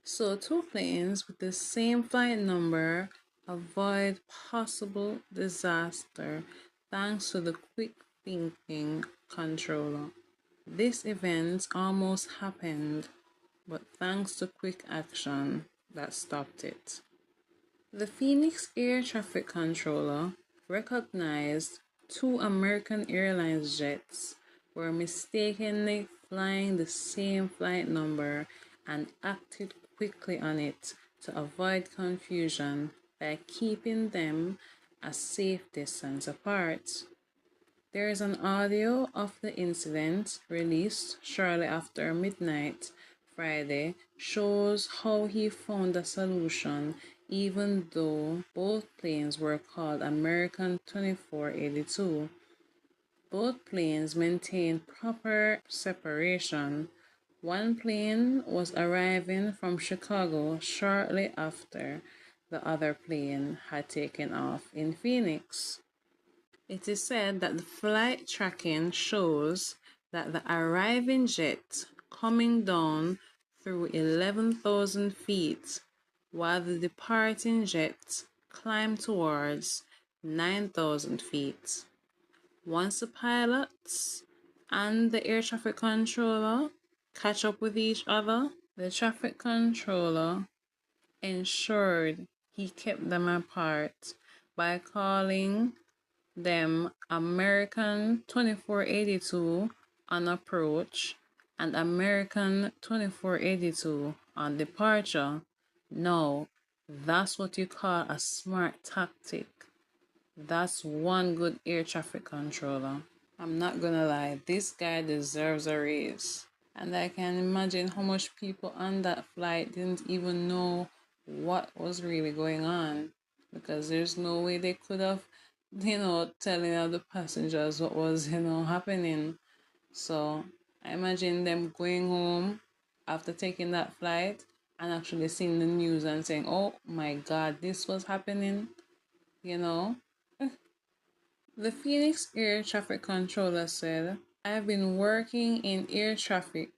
So, two planes with the same flight number avoid possible disaster thanks to the quick thinking controller. This event almost happened, but thanks to quick action that stopped it. The Phoenix air traffic controller recognized two American Airlines jets were mistakenly flying the same flight number and acted quickly on it to avoid confusion by keeping them a safe distance apart. There is an audio of the incident released shortly after midnight Friday shows how he found a solution even though both planes were called American 2482. Both planes maintained proper separation. One plane was arriving from Chicago shortly after the other plane had taken off in Phoenix. It is said that the flight tracking shows that the arriving jet coming down through 11,000 feet, while the departing jet climbed towards 9,000 feet. Once the pilots and the air traffic controller catch up with each other, the traffic controller ensured he kept them apart by calling them American 2482 on approach and American 2482 on departure. No, that's what you call a smart tactic. That's one good air traffic controller. I'm not gonna lie, this guy deserves a raise. And I can imagine how much people on that flight didn't even know what was really going on, because there's no way they could have, telling other passengers what was, happening. So I imagine them going home after taking that flight and actually seeing the news and saying, oh my God, this was happening, you know. The Phoenix air traffic controller said, I've been working in air traffic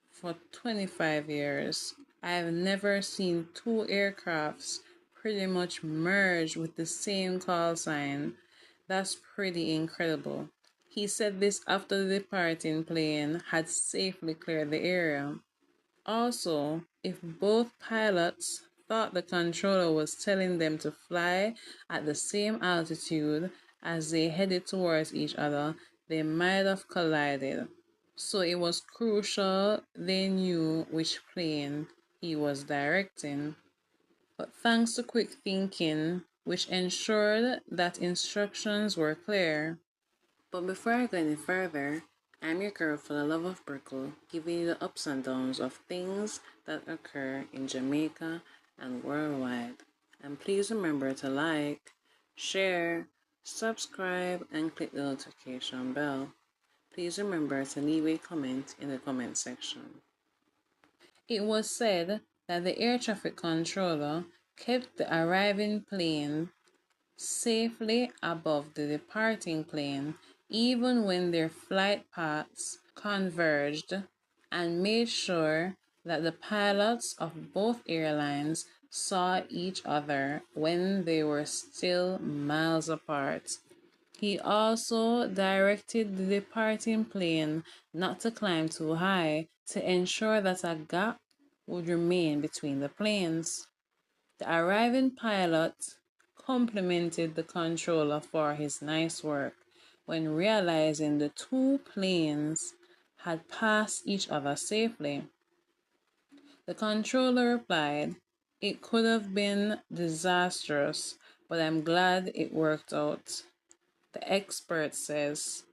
for 25 years. I've never seen two aircrafts pretty much merge with the same call sign. That's pretty incredible. He said this after the departing plane had safely cleared the area. Also, if both pilots thought the controller was telling them to fly at the same altitude as they headed towards each other, they might have collided. So it was crucial they knew which plane he was directing. But thanks to quick thinking, which ensured that instructions were clear. But before I go any further, I'm your girl for the love of Brickle, giving you the ups and downs of things that occur in Jamaica and worldwide. And please remember to like, share, subscribe, and click the notification bell. Please remember to leave a comment in the comment section. It was said that the air traffic controller kept the arriving plane safely above the departing plane even when their flight paths converged, and made sure that the pilots of both airlines saw each other when they were still miles apart. He also directed the departing plane not to climb too high to ensure that a gap would remain between the planes. The arriving pilot complimented the controller for his nice work when realizing the two planes had passed each other safely. The controller replied, it could have been disastrous, but I'm glad it worked out. The expert says,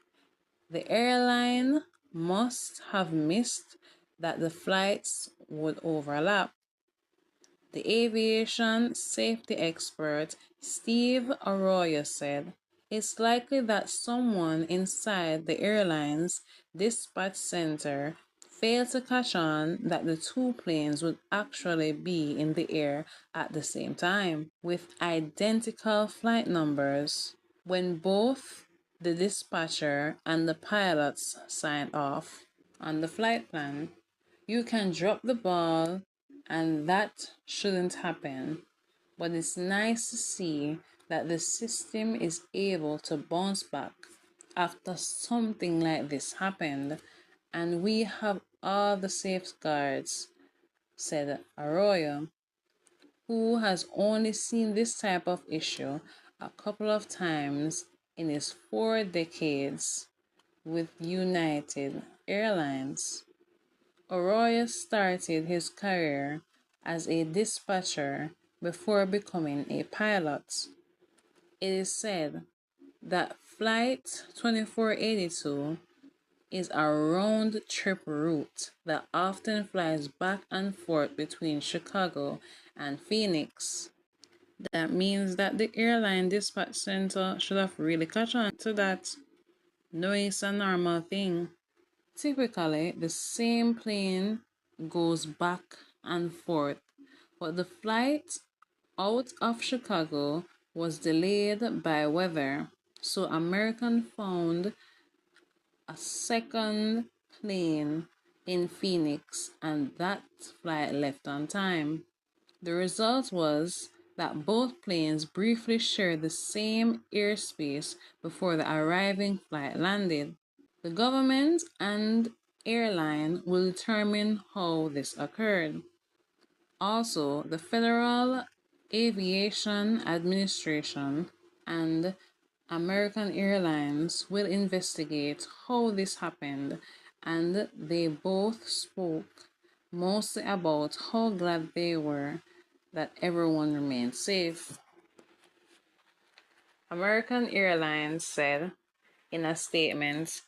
the airline must have missed that the flights would overlap. The aviation safety expert Steve Arroyo said, it's likely that someone inside the airline's dispatch center failed to catch on that the two planes would actually be in the air at the same time, with identical flight numbers. When both the dispatcher and the pilots signed off on the flight plan, you can drop the ball and that shouldn't happen. But it's nice to see that the system is able to bounce back after something like this happened, and we have all the safeguards, said Arroyo, who has only seen this type of issue a couple of times in his 4 decades with United Airlines. Arroyo started his career as a dispatcher before becoming a pilot. It is said that Flight 2482 is a round trip route that often flies back and forth between Chicago and Phoenix. That means that the airline dispatch center should have really caught on to that, knowing it's a normal thing. Typically, the same plane goes back and forth, but the flight out of Chicago was delayed by weather, so American found a second plane in Phoenix and that flight left on time. The result was that both planes briefly shared the same airspace before the arriving flight landed. The government and airline will determine how this occurred. Also, the Federal Aviation Administration and American Airlines will investigate how this happened, and they both spoke mostly about how glad they were that everyone remained safe. American Airlines said in a statement,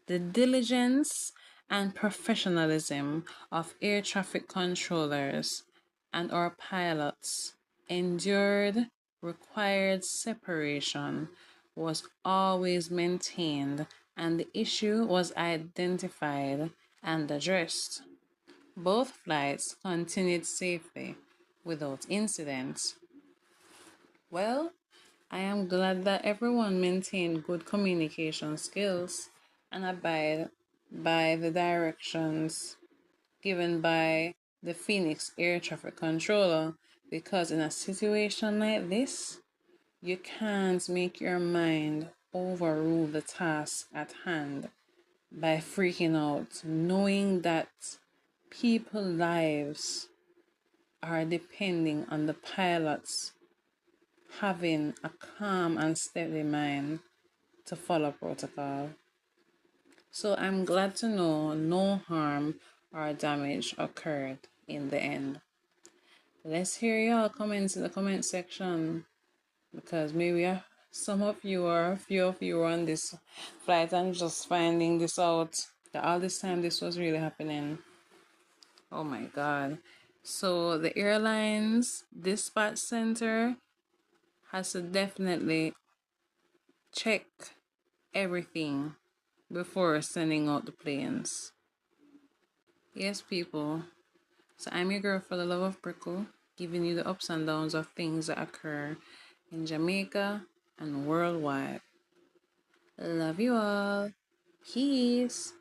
"The diligence and professionalism of air traffic controllers and our pilots endured required separation was always maintained and the issue was identified and addressed. Both flights continued safely without incident." Well, I am glad that everyone maintained good communication skills and abide by the directions given by the Phoenix air traffic controller, because in a situation like this, you can't make your mind overrule the task at hand by freaking out, knowing that people's lives are depending on the pilots having a calm and steady mind to follow protocol. So I'm glad to know no harm or damage occurred in the end. Let's hear y'all comments in the comment section, because maybe some of you or a few of you were on this flight and just finding this out that all this time this was really happening. Oh my god. So the airlines dispatch center has to definitely check everything before sending out the planes. Yes, people. So I'm your girl for the love of Brickle, giving you the ups and downs of things that occur in Jamaica and worldwide. Love you all. Peace.